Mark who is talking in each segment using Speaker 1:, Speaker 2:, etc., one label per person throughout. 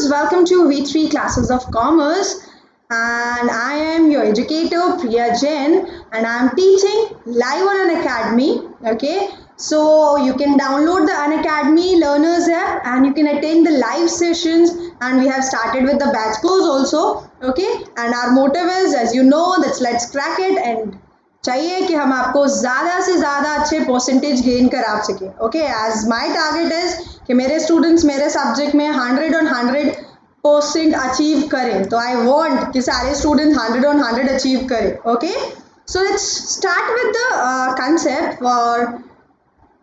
Speaker 1: welcome to V3 Classes of Commerce, and I am your educator Priya Jain, and I am teaching live on Unacademy. Okay, so you can download the Unacademy Learners app and you can attend the live sessions. And we have started with the batch course also. Okay, and our motive is, as you know, that's let's crack it and चाहिए कि हम आपको ज़्यादा से ज़्यादा अच्छे percentage gain करा सकें. Okay, as my target is कि मेरे स्टूडेंट्स मेरे सब्जेक्ट में 100 अचीव करें. तो आई वांट कि सारे स्टूडेंट्स 100 अचीव करें. Okay, so let's start with the concept for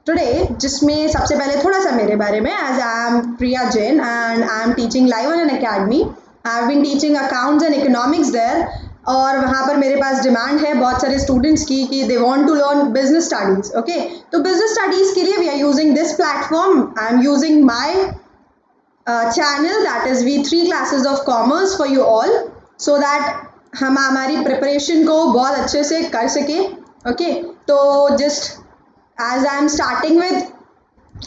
Speaker 1: today, जिसमें सबसे पहले थोड़ा सा मेरे बारे में. As I am Priya Jain and I am teaching live on Unacademy. I have been teaching accounts and economics there, और वहाँ पर मेरे पास डिमांड है बहुत सारे स्टूडेंट्स की कि they want to learn business studies. Okay, तो बिजनेस स्टडीज़ के लिए we are using this platform. I am using my channel that is V3 classes of commerce for you all, so that हम हमारी preparation को बहुत अच्छे से कर सकें. ओके, तो just as I am starting with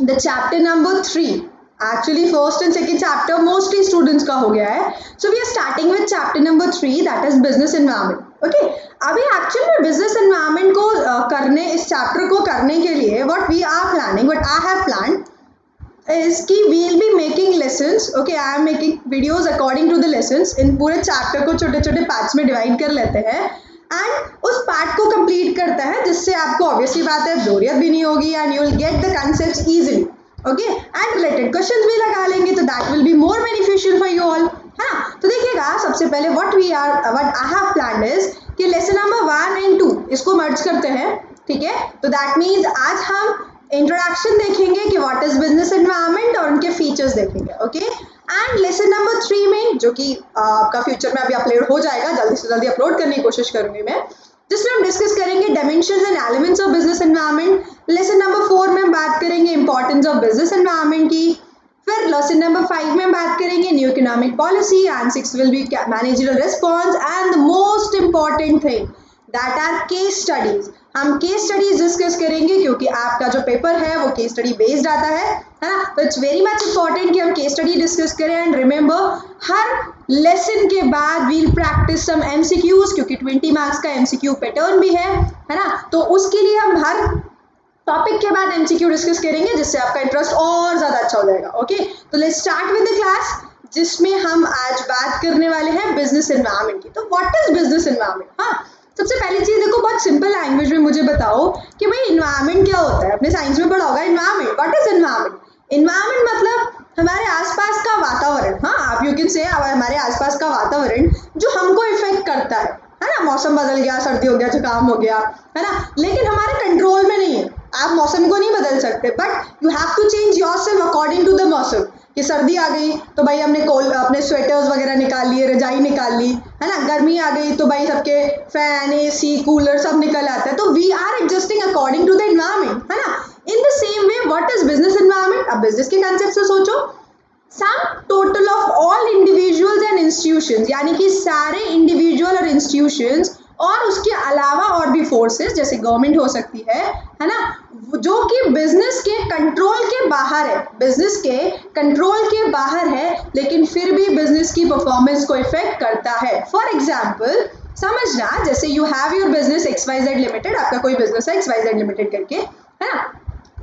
Speaker 1: the chapter number 3. Actually first and second chapter mostly students का हो गया है, so we are starting with chapter number 3 that is business environment. Okay, अभी एक्चुअली में बिजनेस एनवायरनमेंट को करने, इस chapter को करने के लिए what we are planning, what I have plan is कि we will be making lessons. Okay, I am making videos according to the lessons. इन पूरे चैप्टर को छोटे छोटे पार्ट्स में डिवाइड कर लेते हैं एंड उस पार्ट को कंप्लीट करता है, जिससे आपको ऑब्वियसली बात है बोरियत भी नहीं होगी and you will get the concepts easily. Okay, and related questions भी लगा लेंगे, तो that will be more beneficial for you all, है ना. तो देखिएगा, सबसे पहले what I have planned is कि लेसन नंबर 1 एंड 2 इसको मर्ज करते हैं. ठीक है, तो दैट मीन्स आज हम इंट्रोडक्शन देखेंगे कि व्हाट इज बिजनेस एनवायरनमेंट और उनके फीचर्स देखेंगे. ओके, एंड लेसन नंबर 3 में, जो कि आपका फ्यूचर में अभी अपलोड हो जाएगा, जल्दी से जल्दी अपलोड करने की कोशिश करूंगी मैं, जिसमें हम डिस्कस करेंगे dimensions and elements of business environment. Lesson number 4 में हम बात करेंगे इंपॉर्टेंस ऑफ बिजनेस एनवायरनमेंट की. फिर लेसन नंबर 5 में बात करेंगे new economic policy and 6 will be managerial response and the most important thing that are case studies. हम केस स्टडीज डिस्कस करेंगे क्योंकि आपका जो पेपर है वो केस स्टडी बेस्ड आता है ना. तो इट्स वेरी मच इंपॉर्टेंट कि हम केस स्टडी डिस्कस करें. एंड रिमेंबर, हर लेसन के बाद वील प्रैक्टिस सम एमसीक्यूज, क्योंकि 20 मार्क्स का एमसीक्यू पैटर्न भी है ना. तो उसके लिए हम हर टॉपिक के बाद एमसीक्यू डिस्कस करेंगे, जिससे आपका इंटरेस्ट और ज़्यादा अच्छा हो जाएगा. ओके, तो let's start with the class, जिसमें हम आज बात करने वाले हैं बिजनेस एनवायरनमेंट की. तो व्हाट इज बिजनेस एनवायरनमेंट? हाँ, सबसे पहली चीज़ देखो, बहुत सिंपल लैंग्वेज में मुझे बताओ कि भाई इन्वायरमेंट क्या होता है. अपने साइंस में पढ़ा होगा environment. What is environment? Environment मतलब हमारे आसपास का वातावरण. हाँ, आप यू कैन से हमारे आसपास का वातावरण जो हमको इफेक्ट करता है ना. मौसम बदल गया, सर्दी हो गया, जुकाम हो गया, है ना, लेकिन हमारे कंट्रोल में नहीं है. आप मौसम को नहीं बदल सकते, but you have to change yourself according to the मौसम. कि सर्दी आ गई तो भाई हमने अपने स्वेटर्स वगैरह निकाल लिए, रजाई निकाल ली, है ना. गर्मी आ गई तो भाई सबके फैन, एसी, कूलर सब निकल आता है. तो we are adjusting according to the environment, है ना. In the same way what is business environment? अब बिजनेस के कंसेप्ट से सोचो. Sum total of all individuals and institutions, यानी कि सारे इंडिविजुअल और इंस्टीट्यूशंस और उसके अलावा और भी फोर्सेस, जैसे गवर्नमेंट हो सकती है ना, जो कि बिजनेस के कंट्रोल के बाहर है. बिजनेस के कंट्रोल के बाहर है, लेकिन फिर भी बिजनेस की परफॉर्मेंस को इफेक्ट करता है. फॉर एग्जाम्पल समझना, जैसे you have your business XYZ limited, आपका कोई बिजनेस है XYZ लिमिटेड करके, है ना.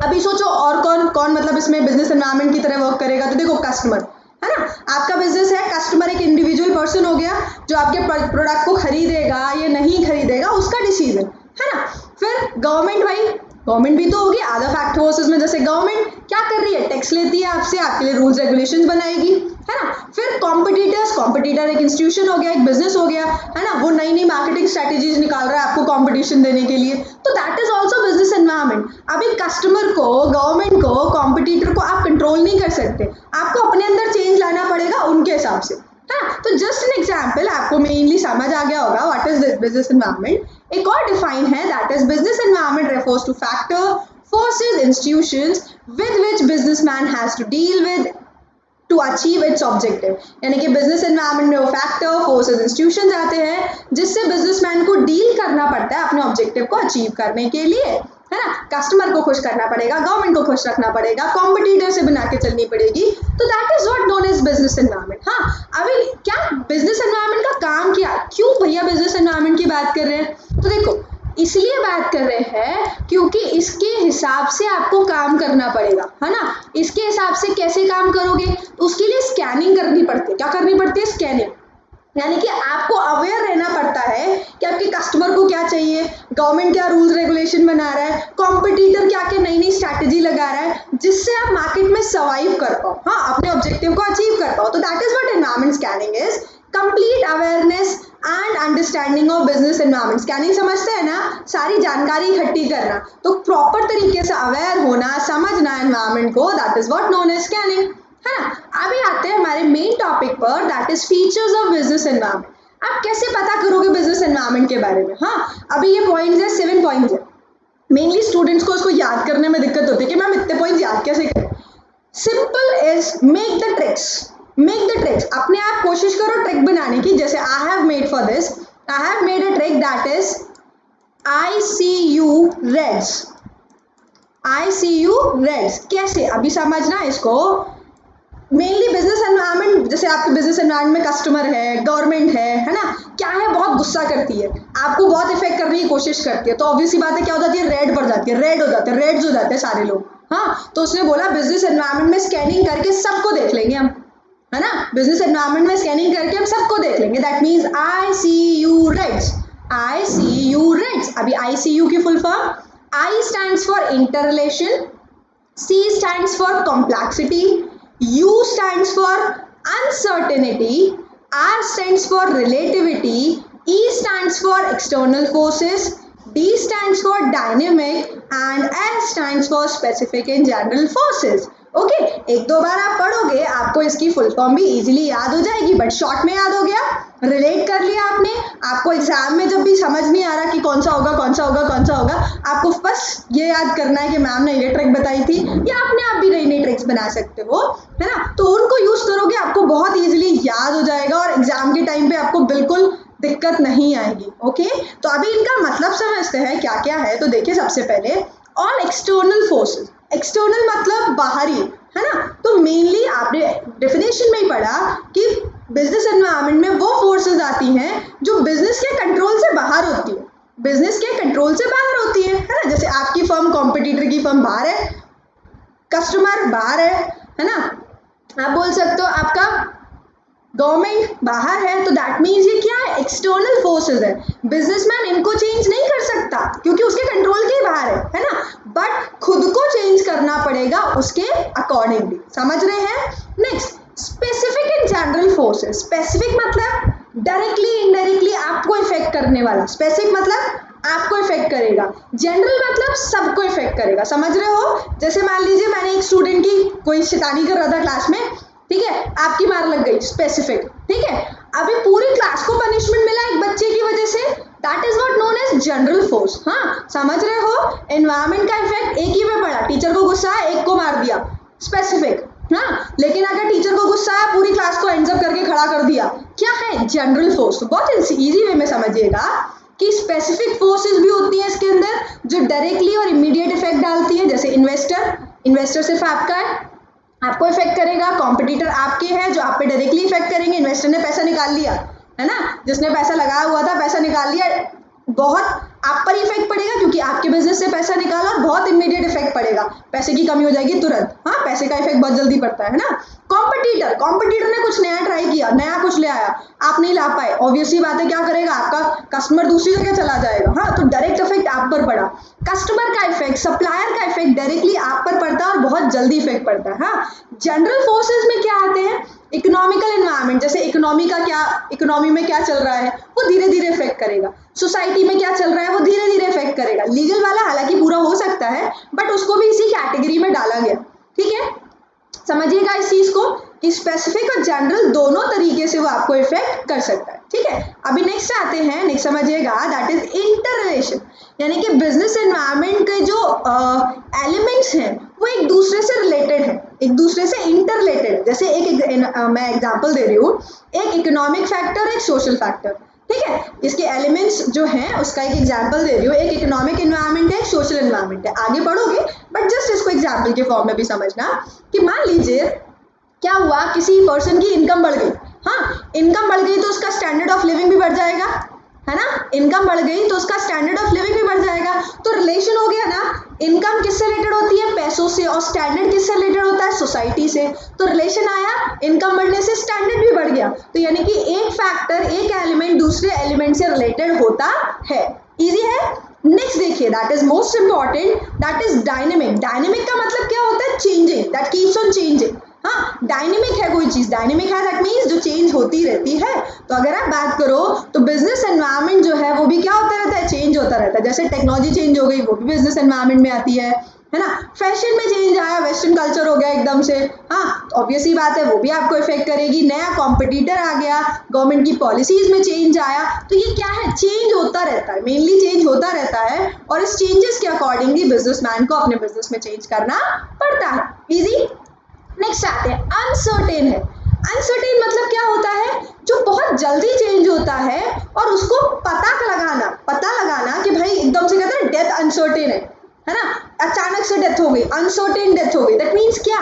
Speaker 1: अभी सोचो और कौन कौन मतलब इसमें बिजनेस एनवायरनमेंट की तरह वर्क करेगा. तो देखो, कस्टमर, है ना. आपका बिजनेस है, कस्टमर एक इंडिविजुअल पर्सन हो गया जो आपके प्रोडक्ट को खरीदेगा या नहीं खरीदेगा, उसका डिसीजन, है ना. फिर गवर्नमेंट, भाई गवर्नमेंट भी तो होगी. अदर फैक्ट फोर्सेस में जैसे गवर्नमेंट क्या कर रही है, टैक्स लेती है आपसे, आपके लिए रूल्स रेगुलेशंस बनाएगी, है ना. फिर कॉम्पिटिटर एक इंस्टीट्यूशन हो गया, एक बिजनेस हो गया, है ना. वो नई नई मार्केटिंग स्ट्रेटेजीज निकाल रहा है आपको कॉम्पिटिशन देने के लिए. तो that is also business environment. अभी कस्टमर को, गवर्नमेंट को, कॉम्पिटिटर को आप कंट्रोल नहीं कर सकते. आपको अपने अंदर चेंज लाना पड़ेगा उनके हिसाब से, है ना. तो जस्ट एन एग्जाम्पल, आपको मेनली समझ आ गया होगा व्हाट इज बिजनेस एनवायरनमेंट. एक और डिफाइन है, that is business environment refers two factor, forces, institutions with which businessman has to deal with to achieve its objective. यानी कि बिजनेस एनवायरनमेंट में वो फैक्टर, फोर्सेस, इंस्टीट्यूशंस आते हैं जिससे बिजनेसमैन को डील करना पड़ता है अपने ऑब्जेक्टिव को अचीव करने के लिए, है ना, कस्टमर को खुश करना पड़ेगा, गवर्नमेंट को खुश रखना पड़ेगा, कॉम्पिटिटर से बना के चलनी पड़ेगी, तो that is what known as business environment. हाँ, अभी क्या बिजनेस एनवायरनमेंट का काम क्या, क्यों भैया बिजनेस एनवायरनमेंट की बात कर रहे हैं, तो देखो इसलिए बात कर रहे हैं क्योंकि इसके हिसाब से आपको काम करना पड़ेगा, है ना। इसके हिसाब से कैसे काम करोगे, तो उसके लिए स्कैनिंग करनी पड़ती है। क्या करनी पड़ती है, स्कैनिंग, यानी कि आपको अवेयर रहना पड़ता है कि आपके कस्टमर को क्या चाहिए, गवर्नमेंट क्या रूल्स रेगुलेशन बना रहा है, कॉम्पिटिटर क्या क्या नई नई स्ट्रैटेजी लगा रहा है, जिससे आप मार्केट में सर्वाइव कर पाओ, हाँ, अपने ऑब्जेक्टिव को अचीव कर पाओ। तो that is what environment scanning is, complete awareness and understanding of business environment. Scanning समझते हैं ना, सारी जानकारी इकट्ठी करना, तो प्रॉपर तरीके से अवेयर होना, समझना एनवायरनमेंट को, that is what known as scanning, है ना। अभी आते हैं हमारे मेन टॉपिक पर, that is features of business environment. आप कैसे पता करोगे बिजनेस एनवायरनमेंट के बारे में, हाँ, अभी ये पॉइंट्स है, 7 पॉइंट्स है। मेनली स्टूडेंट्स को उसको याद करने में दिक्कत होती है कि मैम इतने पॉइंट्स याद कैसे करें। Simple is make the tricks, make the tricks, अपने आप कोशिश करो ट्रिक बनाने की। जैसे I have made for this, I have made a trick that is I C you reds, I C you reds. कैसे, अभी समझना इसको। मेनली बिजनेस एनवायरनमेंट, जैसे आपके बिजनेस एनवायरनमेंट में कस्टमर है, गवर्नमेंट है ना, क्या है, बहुत गुस्सा करती है, आपको बहुत इफेक्ट करने की कोशिश करती है, तो ऑब्वियसली बात है क्या हो जाती है, रेड पड़ जाती है, रेड हो जाते हैं, रेड्स हो जाते हैं सारे लोग, हाँ। तो उसने बोला बिजनेस एनवायरनमेंट में स्कैनिंग करके सबको देख लेंगे हम, है ना, बिजनेस एनवायरनमेंट में स्कैनिंग करके हम सबको देख लेंगे, that means I C you reds, I C you reds. अभी आई सी यू की full form, I stands for inter relation, C stands for complexity, U stands for uncertainty, R stands for relativity, E stands for external forces, D stands for dynamic and S stands for specific and general forces. Okay, एक दो बार आप पढ़ोगे आपको इसकी full form भी easily याद हो जाएगी, बट शॉर्ट में याद हो गया, रिलेट कर लिया आपने। आपको एग्जाम में जब भी समझ नहीं आ रहा कि कौन सा होगा कौन सा होगा कौन सा होगा, आपको बस ये याद करना है कि मैम ने ये ट्रिक बताई थी, या अपने आप भी नई नई ट्रिक्स बना सकते हो, है ना। तो उनको यूज करोगे आपको बहुत इजीली याद हो जाएगा और एग्जाम के टाइम पे आपको बिल्कुल दिक्कत नहीं आएगी। ओके, तो अभी इनका मतलब समझते हैं क्या क्या है। तो देखिए सबसे पहले ऑन एक्सटर्नल फोर्सेस, एक्सटर्नल मतलब बाहरी, है ना। तो मेनली आपने डेफिनेशन में ही पढ़ा कि बिजनेस एनवायरनमेंट में वो फोर्सेस आती हैं जो बिजनेस के कंट्रोल से बाहर होती है, बिजनेस के कंट्रोल से बाहर होती है ना। जैसे आपकी फर्म कॉम्पिटिटर की फर्म बाहर है, कस्टमर बाहर है ना। आप बोल सकते हो आपका गवर्नमेंट बाहर है, तो दैट मीन्स ये क्या है, एक्सटर्नल फोर्सेस है। बिजनेसमैन इनको चेंज नहीं कर सकता क्योंकि उसके कंट्रोल के बाहर है ना, बट खुद को चेंज करना पड़ेगा उसके अकॉर्डिंगली, समझ रहे हैं। Next, specific and general forces. Specific मतलब डायरेक्टली इनडायरेक्टली आपको इफेक्ट करने वाला, स्पेसिफिक मतलब आपको इफेक्ट करेगा, जनरल मतलब सबको इफेक्ट करेगा, समझ रहे हो। जैसे मान लीजिए मैंने एक स्टूडेंट की कोई शैतानी कर रहा था क्लास में, ठीक है, आपकी मार लग गई, स्पेसिफिक, ठीक है। अभी पूरी क्लास को पनिशमेंट मिला एक बच्चे की वजह से, that is what known as general force, हाँ, समझ रहे हो। एनवायरनमेंट का इफेक्ट एक ही में पड़ा, टीचर को गुस्सा है, एक को मार दिया, स्पेसिफिक, हाँ। लेकिन अगर टीचर को गुस्सा है, पूरी क्लास को हैंड्स अप करके खड़ा कर दिया, क्या है, जनरल फोर्स। तो बहुत इजी वे में समझिएगा कि स्पेसिफिक फोर्सेस भी होती है इसके अंदर जो डायरेक्टली और इमीडिएट इफेक्ट डालती है। जैसे इन्वेस्टर, इन्वेस्टर सिर्फ आपका है, आपको इफेक्ट करेगा। कॉम्पिटिटर आपके हैं जो आप पे डायरेक्टली इफेक्ट करेंगे, इन्वेस्टर ने पैसा निकाल लिया, है ना, जिसने पैसा लगाया हुआ था पैसा निकाल लिया, बहुत आप पर इफेक्ट पड़ेगा क्योंकि आपके बिजनेस से पैसा निकाला, और बहुत इमीडिएट इफेक्ट पड़ेगा, पैसे की कमी हो जाएगी तुरंत, हाँ, पैसे का इफेक्ट बहुत जल्दी पड़ता है ना। कॉम्पिटिटर, कॉम्पिटिटर ने कुछ नया ट्राई किया, नया कुछ ले आया, आप नहीं ला पाए, ऑब्वियसली बात है क्या करेगा, आपका कस्टमर दूसरी जगह चला जाएगा, हाँ, तो डायरेक्ट इफेक्ट आप पर पड़ा। कस्टमर का इफेक्ट, सप्लायर का इफेक्ट डायरेक्टली आप पर पड़ता है और बहुत जल्दी इफेक्ट पड़ता है, हाँ। जनरल फोर्सेस में क्या आते हैं, इकोनॉमिकल एनवायरनमेंट, जैसे इकोनॉमी का क्या, इकोनॉमी में क्या चल रहा है वो धीरे धीरे इफेक्ट करेगा, सोसाइटी में क्या चल रहा है वो धीरे धीरे इफेक्ट करेगा। लीगल वाला हालांकि पूरा हो सकता है बट उसको भी इसी कैटेगरी में डाला गया, ठीक है। समझिएगा इस चीज को कि स्पेसिफिक और जनरल दोनों तरीके से वो आपको इफेक्ट कर सकता है, ठीक है। अभी नेक्स्ट आते हैं, नेक्स्ट समझिएगा, दैट इज इंटर रिलेशन, यानी कि बिजनेस एनवायरनमेंट के जो एलिमेंट्स हैं वो एक दूसरे से रिलेटेड है, एक दूसरे से इंटर रिलेटेड है। जैसे मैं एग्जांपल दे रही हूँ, एक इकोनॉमिक फैक्टर, एक सोशल फैक्टर। ठीक है, इसके एलिमेंट्स जो हैं उसका एक एग्जांपल दे रही हूँ। एक इकोनॉमिक एनवायरनमेंट है, सोशल एनवायरनमेंट है, आगे पढ़ोगे बट जस्ट इसको एग्जांपल के फॉर्म में भी समझना कि मान लीजिए क्या हुआ, किसी पर्सन की इनकम बढ़ गई। हाँ, इनकम बढ़ गई तो उसका स्टैंडर्ड ऑफ लिविंग भी बढ़ जाएगा, है ना। इनकम बढ़ गई तो उसका स्टैंडर्ड ऑफ लिविंग भी बढ़ जाएगा। तो रिलेशन हो गया ना, इनकम किससे रिलेटेड होती है, पैसों से, और स्टैंडर्ड किससे रिलेटेड होता है, सोसाइटी से। तो रिलेशन आया, इनकम बढ़ने से स्टैंडर्ड भी बढ़ गया। तो यानी कि एक फैक्टर, एक एलिमेंट दूसरे एलिमेंट से रिलेटेड होता है। इजी है। नेक्स्ट देखिए, that is most important, that is dynamic. Dynamic का मतलब क्या होता है, changing, that keeps on changing. हाँ, डायनेमिक है कोई चीज, डायनेमिक है दैट मीन्स जो चेंज होती रहती है। तो अगर आप बात करो तो बिजनेस एनवायरनमेंट जो है वो भी क्या होता रहता है, चेंज होता रहता है। जैसे टेक्नोलॉजी चेंज हो गई, वो भी बिजनेस एनवायरनमेंट में आती है ना। फैशन में चेंज आया, वेस्टर्न कल्चर हो गया एकदम से, हाँ, तो ऑब्वियस ही बात है वो भी आपको इफेक्ट करेगी। नया कॉम्पिटिटर आ गया, गवर्नमेंट की पॉलिसीज में चेंज आया, तो ये क्या है, चेंज होता रहता है, मेनली चेंज होता रहता है। और इस चेंजेस के अकॉर्डिंगली बिजनेसमैन को अपने बिजनेस में चेंज करना पड़ता है। इजी। नेक्स्ट आते हैं, अनसर्टेन है। अनसर्टेन मतलब क्या होता है, जो बहुत जल्दी चेंज होता है और उसको पता लगाना कि भाई एकदम से कहते हैं डेथ अनसर्टेन है ना, अचानक से डेथ हो गई, अनसर्टेन डेथ हो गई। दैट मीन्स क्या,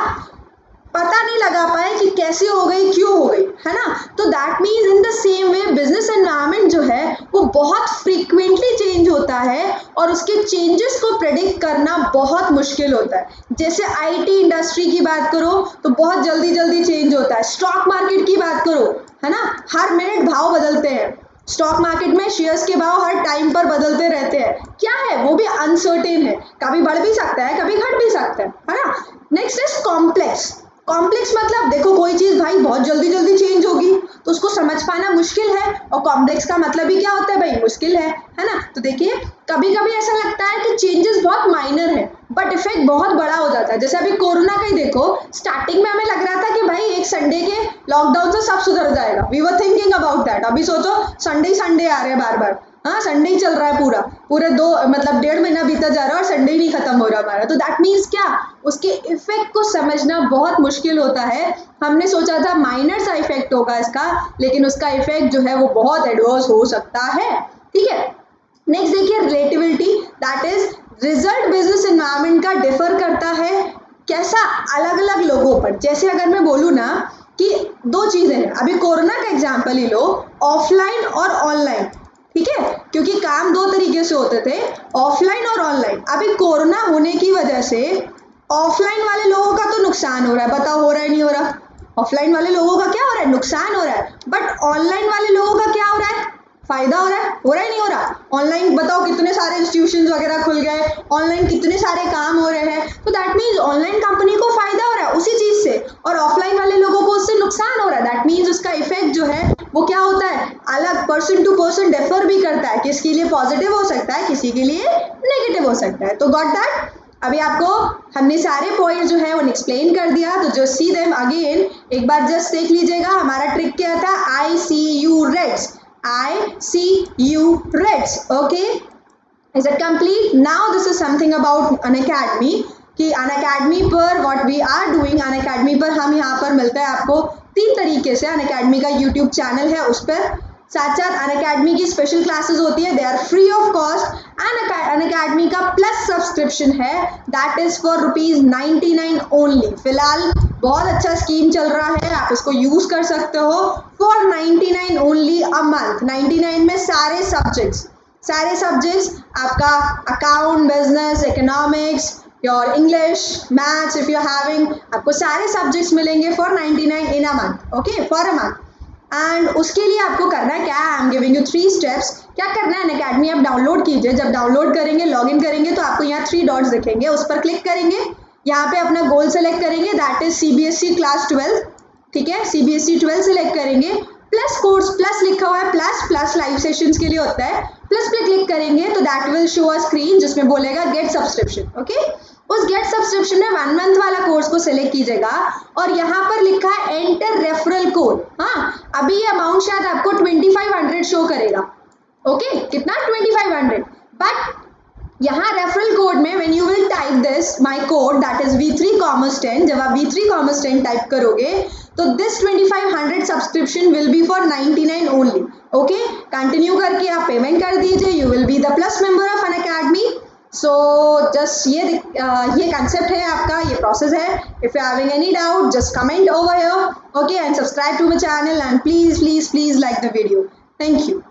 Speaker 1: पता नहीं लगा पाए कि कैसे हो गई, क्यों हो गई, है ना। तो that means in the same way business environment जो है वो बहुत फ्रीक्वेंटली चेंज होता है और उसके चेंजेस को प्रेडिक्ट करना बहुत मुश्किल होता है। जैसे आईटी इंडस्ट्री की बात करो तो बहुत जल्दी जल्दी चेंज होता है। स्टॉक मार्केट की बात करो, है ना, हर मिनट भाव बदलते हैं। स्टॉक मार्केट में शेयर्स के भाव हर टाइम पर बदलते रहते हैं। क्या है, वो भी अनसर्टेन है, कभी बढ़ भी सकता है, कभी घट भी सकता है ना। Next is complex. कॉम्प्लेक्स मतलब देखो कोई चीज भाई बहुत जल्दी जल्दी चेंज होगी तो उसको समझ पाना मुश्किल है, और कॉम्प्लेक्स का मतलब भी क्या होता है भाई, मुश्किल है ना। तो देखिए कभी कभी ऐसा लगता है कि चेंजेस बहुत माइनर है बट इफेक्ट बहुत बड़ा हो जाता है। जैसे अभी कोरोना का ही देखो, स्टार्टिंग में हमें लग रहा था कि भाई एक संडे के लॉकडाउन से सब सुधर जाएगा, we were thinking about that. अभी सोचो संडे संडे आ रहे हैं बार बार, हाँ, संडे ही चल रहा है पूरे दो मतलब 1.5 महीना बीता जा रहा है और संडे ही नहीं खत्म हो रहा हमारा। तो दैट मीन्स क्या, उसके इफेक्ट को समझना बहुत मुश्किल होता है। हमने सोचा था माइनर सा इफेक्ट होगा इसका, लेकिन उसका इफेक्ट जो है वो बहुत एडवर्स हो सकता है। ठीक है। नेक्स्ट देखिए, relativity, that is result business environment का डिफर करता है। कैसा, अलग अलग लोगों पर। जैसे अगर मैं बोलूँ ना कि दो चीजें हैं, अभी कोरोना का एग्जाम्पल ही लो, ऑफलाइन और ऑनलाइन, ठीक है, क्योंकि काम दो तरीके से होते थे, ऑफलाइन और ऑनलाइन। अभी कोरोना होने की वजह से ऑफलाइन वाले लोगों का तो नुकसान हो रहा है, बताओ हो रहा है नहीं हो रहा, ऑफलाइन वाले लोगों का क्या हो रहा है, नुकसान हो रहा है। बट ऑनलाइन वाले लोगों का क्या हो रहा है, फायदा हो रहा है नहीं हो रहा। ऑनलाइन बताओ कितने सारे इंस्टीट्यूशंस वगैरह खुल गए, ऑनलाइन कितने सारे काम हो रहे हैं। तो दैट मीन्स ऑनलाइन कंपनी को फायदा हो रहा है उसी चीज से, और ऑफलाइन वाले लोगों को उससे नुकसान हो रहा है। दैट मीन्स उसका इफेक्ट जो है वो क्या होता है, अलग पर्सन टू पर्सन डिफर भी करता है, किसके लिए पॉजिटिव हो सकता है, किसी के लिए नेगेटिव हो सकता है। तो गॉट दैट। अभी आपको हमने सारे पॉइंट जो है वो एक्सप्लेन कर दिया, तो जस्ट सी देम अगेन, एक बार जस्ट देख लीजिएगा। हमारा ट्रिक क्या था, I C you reds, I see you reds. Okay, is it complete? Now this is something about Unacademy कि Unacademy पर what we are doing, Unacademy पर हम यहाँ पर मिलता है आपको 3 तरीके से। Unacademy का YouTube चैनल है, उस पर साथ साथ Unacademy की स्पेशल क्लासेस होती है, they are free of cost. Unacademy का प्लस सब्सक्रिप्शन है, दैट इज फॉर ₹99 ओनली। फिलहाल बहुत अच्छा स्कीम चल रहा है, आप इसको यूज कर सकते हो फॉर 99 ओनली अ मंथ। 99 में सारे सब्जेक्ट्स आपका account, business, economics, your English, maths if you are having, आपको सारे सब्जेक्ट्स मिलेंगे for 99 in a month. Okay, for a month. And उसके लिए आपको करना है क्या, I am giving you 3 steps. क्या करना है, अनअकैडमी आप डाउनलोड कीजिए। जब डाउनलोड करेंगे, लॉगिन करेंगे तो आपको यहाँ 3 डॉट्स दिखेंगे, उस पर क्लिक करेंगे। यहाँ पे अपना गोल सेलेक्ट करेंगे, दैट इज सीबीएसई क्लास 12। ठीक है, सीबीएसई 12 सेलेक्ट करेंगे। प्लस कोर्स, प्लस लिखा हुआ है, प्लस लाइव सेशंस के लिए होता है। प्लस पे क्लिक करेंगे तो that will show a screen जिसमें बोलेगा गेट सब्सक्रिप्शन। ओके, उस गेट सब्सक्रिप्शन में 1 मंथ वाला कोर्स को सिलेक्ट कीजिएगा और यहाँ पर लिखा है एंटर रेफरल कोड। हाँ, अभी ये अमाउंट शायद आपको 2500 शो करेगा। ओके, कितना, 2500। बट यहाँ रेफरल कोड में when you will type this my code that is V3 Commerce 10, जब आप V3 Commerce 10 टाइप करोगे तो this 2500 subscription will be for 99 only. Okay, continue करके आप पेमेंट कर दीजिए. You will be the plus member of Unacademy. So just ये concept है आपका, ये प्रोसेस है. If you having any doubt just comment over here, okay, and subscribe to my channel and please please please like the video. Thank you.